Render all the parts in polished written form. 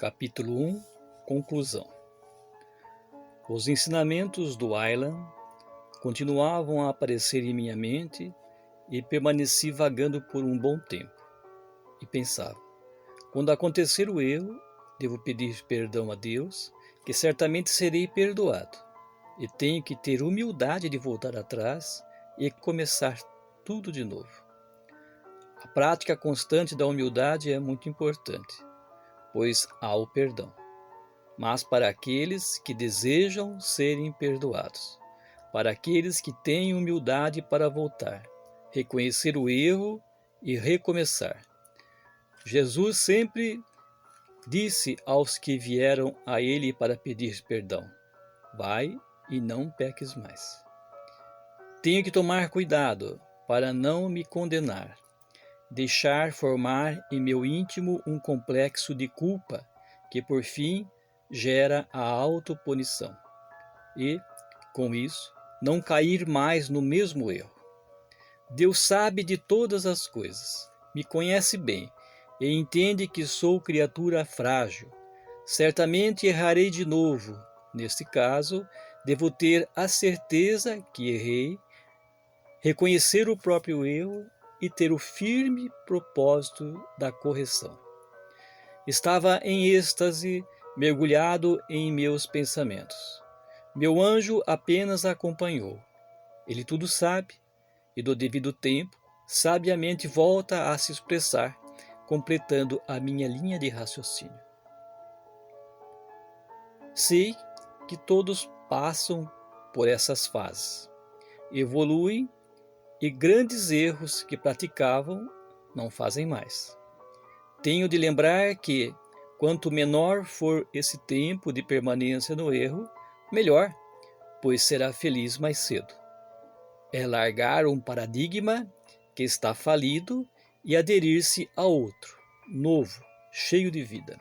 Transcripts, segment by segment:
Capítulo 1 Conclusão. Os ensinamentos do Aylan continuavam a aparecer em minha mente e permaneci vagando por um bom tempo. E pensava, quando acontecer o erro, devo pedir perdão a Deus, que certamente serei perdoado. E tenho que ter humildade de voltar atrás e começar tudo de novo. A prática constante da humildade é muito importante, pois há o perdão, mas para aqueles que desejam serem perdoados, para aqueles que têm humildade para voltar, reconhecer o erro e recomeçar. Jesus sempre disse aos que vieram a ele para pedir perdão: vai e não peques mais. Tenho que tomar cuidado para não me condenar, deixar formar em meu íntimo um complexo de culpa que por fim gera a autopunição e, com isso, não cair mais no mesmo erro. Deus sabe de todas as coisas, me conhece bem e entende que sou criatura frágil. Certamente errarei de novo. Neste caso, devo ter a certeza que errei, reconhecer o próprio erro e ter o firme propósito da correção. Estava em êxtase, mergulhado em meus pensamentos. Meu anjo apenas acompanhou. Ele tudo sabe e, do devido tempo, sabiamente volta a se expressar, completando a minha linha de raciocínio. Sei que todos passam por essas fases, evoluem e grandes erros que praticavam não fazem mais. Tenho de lembrar que, quanto menor for esse tempo de permanência no erro, melhor, pois será feliz mais cedo. É largar um paradigma que está falido e aderir-se a outro, novo, cheio de vida.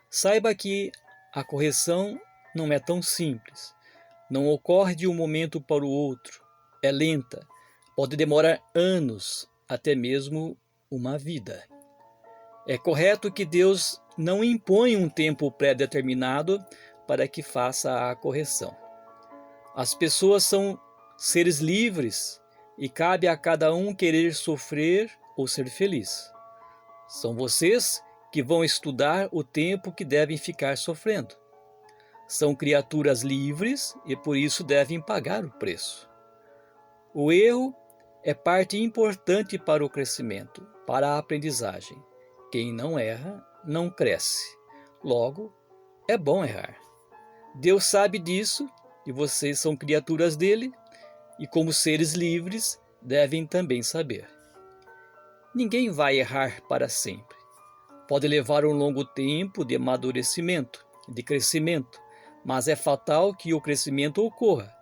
Saiba que a correção não é tão simples, não ocorre de um momento para o outro, é lenta, pode demorar anos, até mesmo uma vida. É correto que Deus não impõe um tempo pré-determinado para que faça a correção. As pessoas são seres livres e cabe a cada um querer sofrer ou ser feliz. São vocês que vão estudar o tempo que devem ficar sofrendo. São criaturas livres e por isso devem pagar o preço. O erro é parte importante para o crescimento, para a aprendizagem. Quem não erra, não cresce. Logo, é bom errar. Deus sabe disso e vocês são criaturas dele e, como seres livres, devem também saber. Ninguém vai errar para sempre. Pode levar um longo tempo de amadurecimento, de crescimento, mas é fatal que o crescimento ocorra.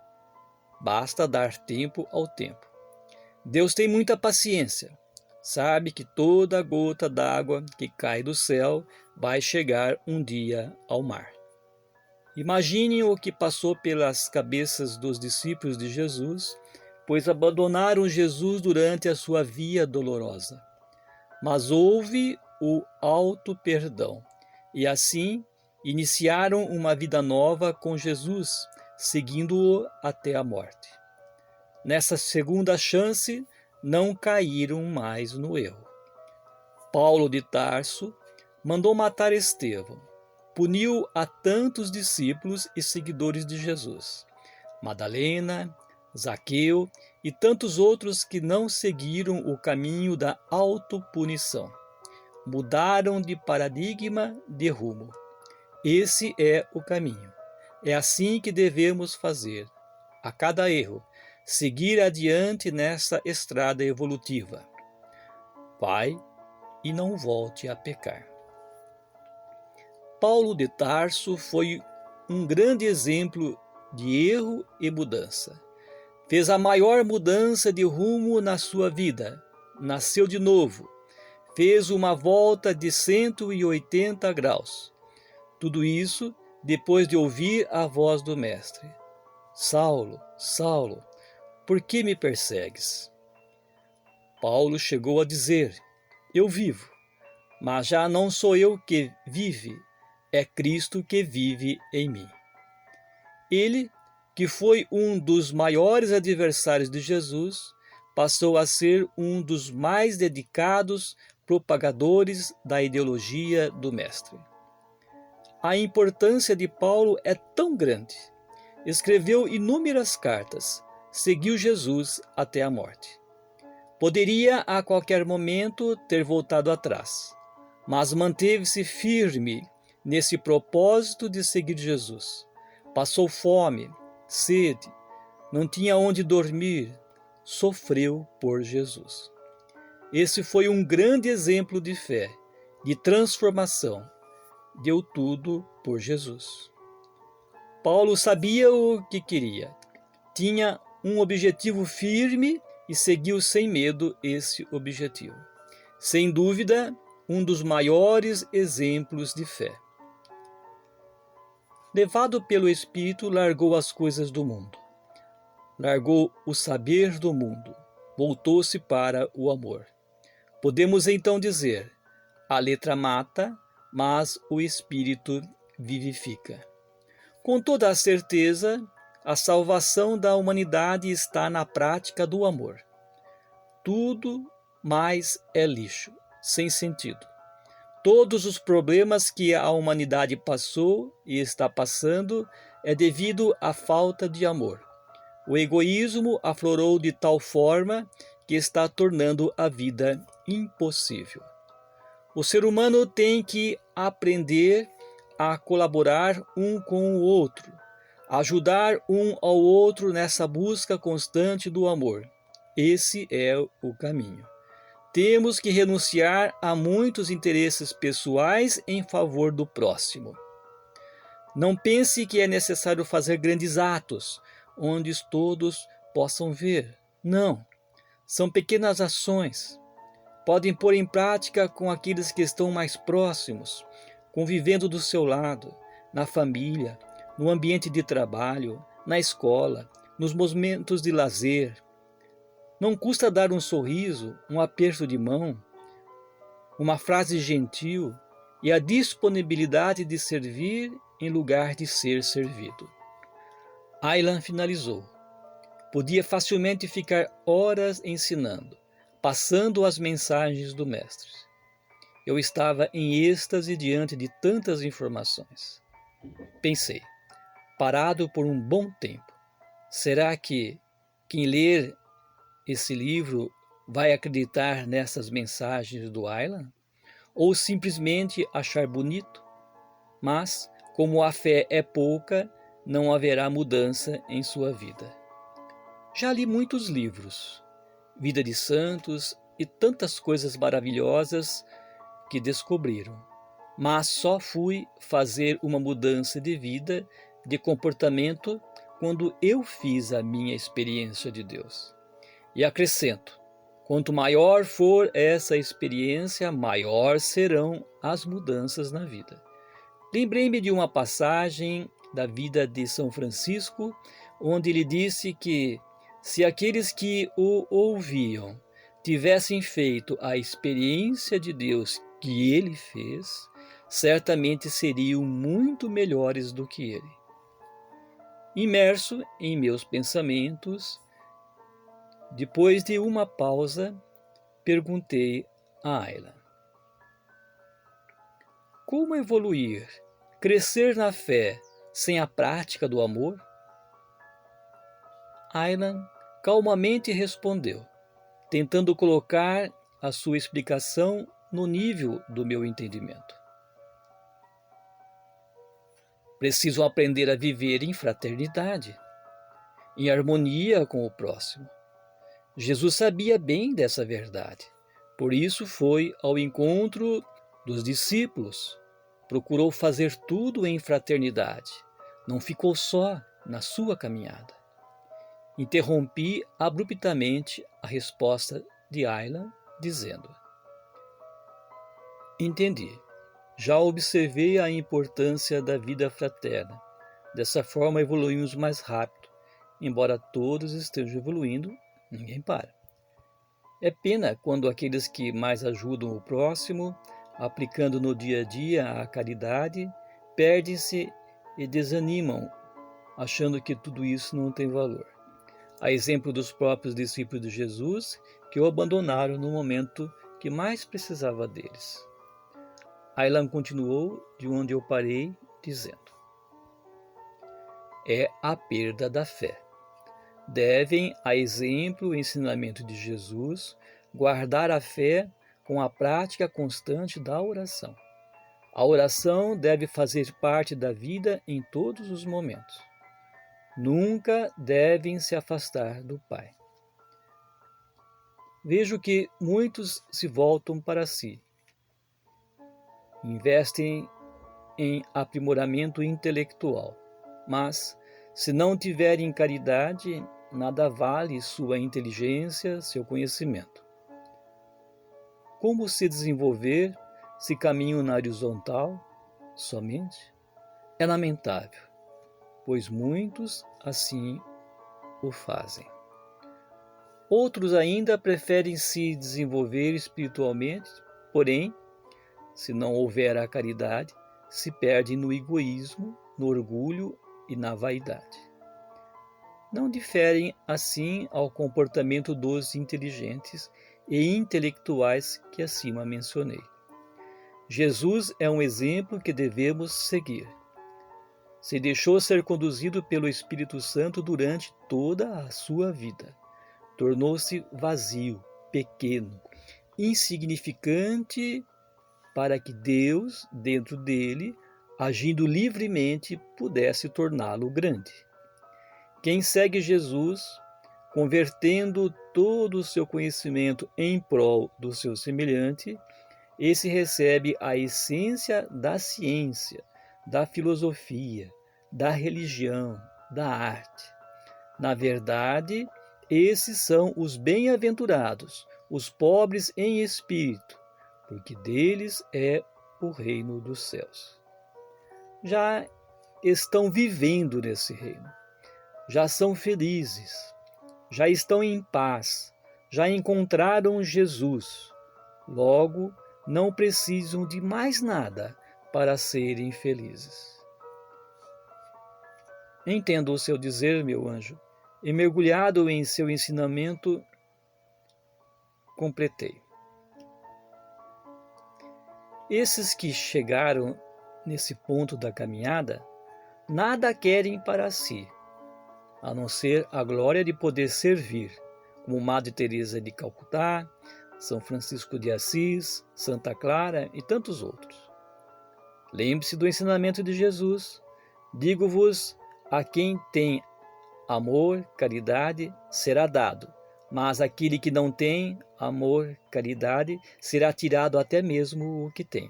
Basta dar tempo ao tempo. Deus tem muita paciência. Sabe que toda gota d'água que cai do céu vai chegar um dia ao mar. Imaginem o que passou pelas cabeças dos discípulos de Jesus, pois abandonaram Jesus durante a sua via dolorosa. Mas houve o auto-perdão, e assim iniciaram uma vida nova com Jesus, seguindo-o até a morte. Nessa segunda chance, não caíram mais no erro. Paulo de Tarso mandou matar Estevão, puniu a tantos discípulos e seguidores de Jesus, Madalena, Zaqueu e tantos outros que não seguiram o caminho da autopunição. Mudaram de paradigma, de rumo. Esse é o caminho. É assim que devemos fazer. A cada erro, seguir adiante nessa estrada evolutiva. Vai e não volte a pecar. Paulo de Tarso foi um grande exemplo de erro e mudança. Fez a maior mudança de rumo na sua vida. Nasceu de novo. Fez uma volta de 180 graus. Tudo isso depois de ouvir a voz do Mestre. Saulo, Saulo, por que me persegues? Paulo chegou a dizer: eu vivo, Mas já não sou eu que vive, é Cristo que vive em mim. Ele, que foi um dos maiores adversários de Jesus, passou a ser um dos mais dedicados propagadores da ideologia do Mestre. A importância de Paulo é tão grande. Escreveu inúmeras cartas, seguiu Jesus até a morte. Poderia a qualquer momento ter voltado atrás, mas manteve-se firme nesse propósito de seguir Jesus. Passou fome, sede, não tinha onde dormir, sofreu por Jesus. Esse foi um grande exemplo de fé, de transformação. Deu tudo por Jesus. Paulo sabia o que queria, tinha um objetivo firme e seguiu sem medo esse objetivo. Sem dúvida, um dos maiores exemplos de fé. Levado pelo Espírito, largou as coisas do mundo. Largou o saber do mundo. Voltou-se para o amor. Podemos então dizer: a letra mata, mas o Espírito vivifica. Com toda a certeza, a salvação da humanidade está na prática do amor. Tudo mais é lixo, sem sentido. Todos os problemas que a humanidade passou e está passando é devido à falta de amor. O egoísmo aflorou de tal forma que está tornando a vida impossível. O ser humano tem que aprender a colaborar um com o outro, ajudar um ao outro nessa busca constante do amor. Esse é o caminho. Temos que renunciar a muitos interesses pessoais em favor do próximo. Não pense que é necessário fazer grandes atos, onde todos possam ver. Não, são pequenas ações. Podem pôr em prática com aqueles que estão mais próximos, convivendo do seu lado, na família, no ambiente de trabalho, na escola, nos momentos de lazer. Não custa dar um sorriso, um aperto de mão, uma frase gentil e a disponibilidade de servir em lugar de ser servido. Aylan finalizou. Podia facilmente ficar horas ensinando, passando as mensagens do Mestre. Eu estava em êxtase diante de tantas informações. Pensei, parado por um bom tempo, será que quem ler esse livro vai acreditar nessas mensagens do Aylan? Ou simplesmente achar bonito? Mas, como a fé é pouca, não haverá mudança em sua vida. Já li muitos livros, Vida de Santos e tantas coisas maravilhosas que descobriram, mas só fui fazer uma mudança de vida, de comportamento, quando eu fiz a minha experiência de Deus. E acrescento, quanto maior for essa experiência, maior serão as mudanças na vida. Lembrei-me de uma passagem da vida de São Francisco, onde ele disse que se aqueles que o ouviam tivessem feito a experiência de Deus que ele fez, certamente seriam muito melhores do que ele. Imerso em meus pensamentos, depois de uma pausa, perguntei a Aylan: como evoluir, crescer na fé sem a prática do amor? Aylan calmamente respondeu, tentando colocar a sua explicação no nível do meu entendimento. Preciso aprender a viver em fraternidade, em harmonia com o próximo. Jesus sabia bem dessa verdade, por isso foi ao encontro dos discípulos, procurou fazer tudo em fraternidade, não ficou só na sua caminhada. Interrompi abruptamente a resposta de Aylan, dizendo: entendi, já observei a importância da vida fraterna, dessa forma evoluímos mais rápido, embora todos estejam evoluindo, ninguém para. É pena quando aqueles que mais ajudam o próximo aplicando no dia a dia a caridade, perdem-se e desanimam, achando que tudo isso não tem valor. A exemplo dos próprios discípulos de Jesus, que o abandonaram no momento que mais precisava deles. Aylan continuou de onde eu parei, dizendo: é a perda da fé. Devem, a exemplo e ensinamento de Jesus, guardar a fé com a prática constante da oração. A oração deve fazer parte da vida em todos os momentos. Nunca devem se afastar do Pai. Vejo que muitos se voltam para si, investem em aprimoramento intelectual, mas, se não tiverem caridade, nada vale sua inteligência, seu conhecimento. Como se desenvolver se caminham na horizontal somente? É lamentável, pois muitos assim o fazem. Outros ainda preferem se desenvolver espiritualmente, porém, se não houver a caridade, se perdem no egoísmo, no orgulho e na vaidade. Não diferem assim ao comportamento dos inteligentes e intelectuais que acima mencionei. Jesus é um exemplo que devemos seguir. Se deixou ser conduzido pelo Espírito Santo durante toda a sua vida. Tornou-se vazio, pequeno, insignificante, para que Deus, dentro dele, agindo livremente, pudesse torná-lo grande. Quem segue Jesus, convertendo todo o seu conhecimento em prol do seu semelhante, esse recebe a essência da ciência, da filosofia, da religião, da arte. Na verdade, esses são os bem-aventurados, os pobres em espírito, porque deles é o reino dos céus. Já estão vivendo nesse reino, já são felizes, já estão em paz, já encontraram Jesus. Logo, não precisam de mais nada para serem felizes. Entendo o seu dizer, meu anjo, e mergulhado em seu ensinamento, completei. Esses que chegaram nesse ponto da caminhada, nada querem para si, a não ser a glória de poder servir, como Madre Teresa de Calcutá, São Francisco de Assis, Santa Clara e tantos outros. Lembre-se do ensinamento de Jesus. Digo-vos, a quem tem amor, caridade, será dado, mas aquele que não tem amor, caridade, será tirado até mesmo o que tem.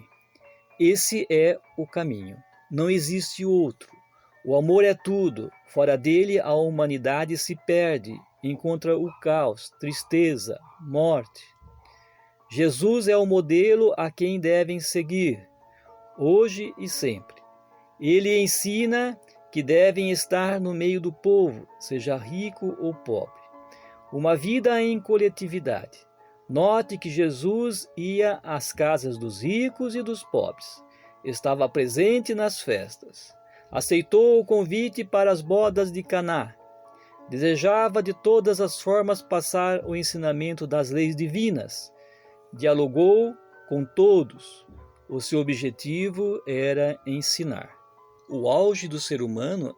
Esse é o caminho, não existe outro. O amor é tudo, fora dele a humanidade se perde, encontra o caos, tristeza, morte. Jesus é o modelo a quem devem seguir, hoje e sempre. Ele ensina que devem estar no meio do povo, seja rico ou pobre. Uma vida em coletividade. Note que Jesus ia às casas dos ricos e dos pobres. Estava presente nas festas. Aceitou o convite para as bodas de Caná. Desejava de todas as formas passar o ensinamento das leis divinas. Dialogou com todos. O seu objetivo era ensinar. O auge do ser humano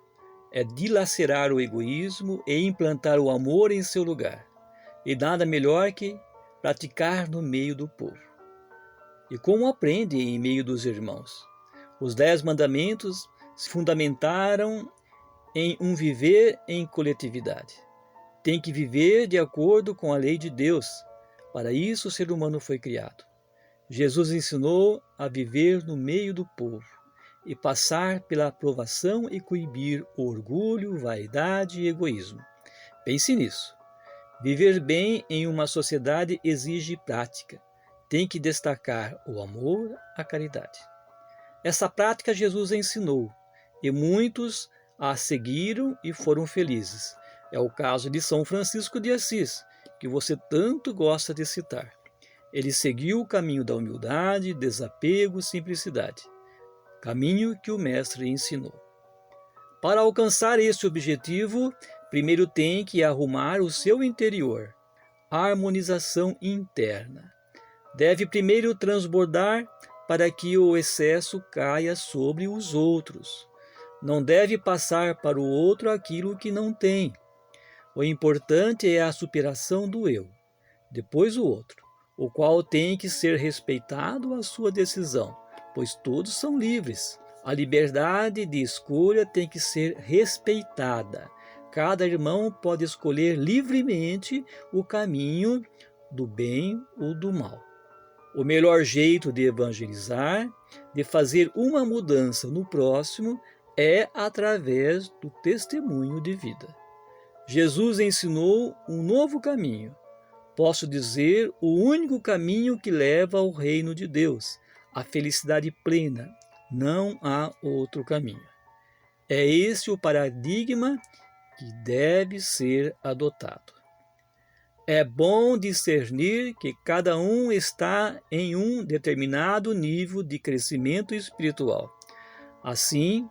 é dilacerar o egoísmo e implantar o amor em seu lugar. E nada melhor que praticar no meio do povo. E como aprende em meio dos irmãos? Os 10 mandamentos se fundamentaram em um viver em coletividade. Tem que viver de acordo com a lei de Deus. Para isso o ser humano foi criado. Jesus ensinou a viver no meio do povo e passar pela aprovação e coibir o orgulho, vaidade e egoísmo. Pense nisso. Viver bem em uma sociedade exige prática. Tem que destacar o amor, a caridade. Essa prática Jesus ensinou, e muitos a seguiram e foram felizes. É o caso de São Francisco de Assis, que você tanto gosta de citar. Ele seguiu o caminho da humildade, desapego, simplicidade, caminho que o Mestre ensinou. Para alcançar esse objetivo, primeiro tem que arrumar o seu interior, a harmonização interna. Deve primeiro transbordar para que o excesso caia sobre os outros. Não deve passar para o outro aquilo que não tem. O importante é a superação do eu, depois o outro, o qual tem que ser respeitado a sua decisão, pois todos são livres. A liberdade de escolha tem que ser respeitada. Cada irmão pode escolher livremente o caminho do bem ou do mal. O melhor jeito de evangelizar, de fazer uma mudança no próximo, é através do testemunho de vida. Jesus ensinou um novo caminho. Posso dizer, o único caminho que leva ao reino de Deus, a felicidade plena. Não há outro caminho. É esse o paradigma que deve ser adotado. É bom discernir que cada um está em um determinado nível de crescimento espiritual. Assim,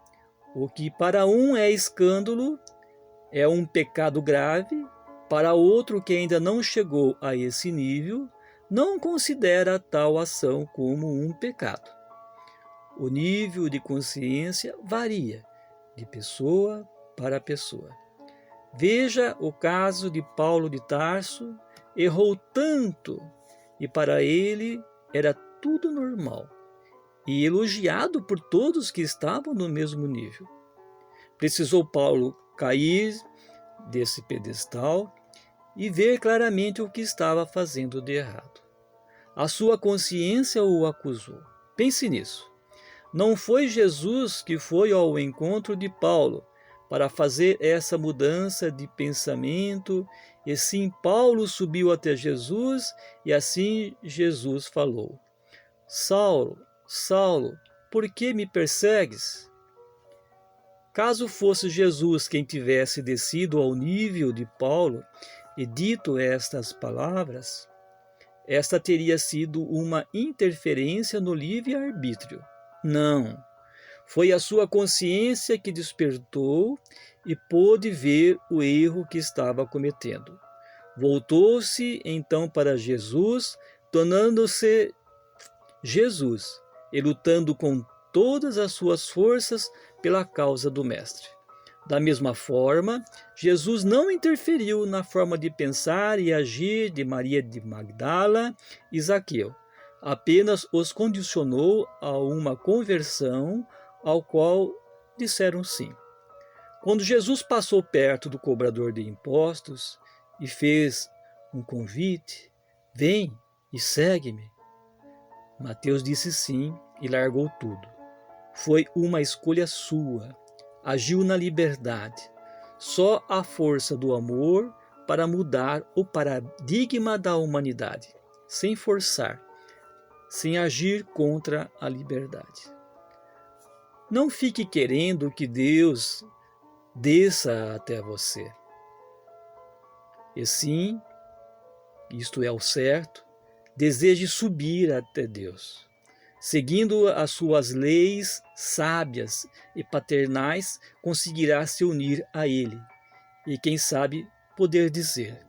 o que para um é escândalo, é um pecado grave, para outro que ainda não chegou a esse nível, não considera tal ação como um pecado. O nível de consciência varia de pessoa para pessoa. Veja o caso de Paulo de Tarso, errou tanto e para ele era tudo normal e elogiado por todos que estavam no mesmo nível. Precisou Paulo cair desse pedestal e ver claramente o que estava fazendo de errado. A sua consciência o acusou. Pense nisso. Não foi Jesus que foi ao encontro de Paulo para fazer essa mudança de pensamento, e sim Paulo subiu até Jesus e assim Jesus falou: Saulo, Saulo, por que me persegues? Caso fosse Jesus quem tivesse descido ao nível de Paulo e dito estas palavras, esta teria sido uma interferência no livre-arbítrio. Não, foi a sua consciência que despertou e pôde ver o erro que estava cometendo. Voltou-se então para Jesus, tornando-se Jesus e lutando com todas as suas forças pela causa do Mestre. Da mesma forma, Jesus não interferiu na forma de pensar e agir de Maria de Magdala e Zaqueu, apenas os condicionou a uma conversão ao qual disseram sim. Quando Jesus passou perto do cobrador de impostos e fez um convite, vem e segue-me, Mateus disse sim e largou tudo. Foi uma escolha sua, agiu na liberdade. Só a força do amor para mudar o paradigma da humanidade, sem forçar, sem agir contra a liberdade. Não fique querendo que Deus desça até você. E sim, isto é o certo, deseje subir até Deus. Seguindo as suas leis sábias e paternais, conseguirá se unir a Ele. E quem sabe poder dizer: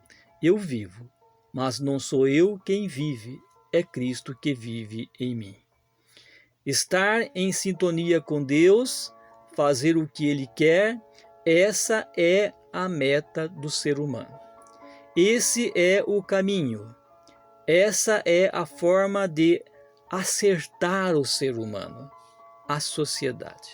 eu vivo, mas não sou eu quem vive, é Cristo que vive em mim. Estar em sintonia com Deus, fazer o que Ele quer, essa é a meta do ser humano. Esse é o caminho. Essa é a forma de acertar o ser humano, a sociedade.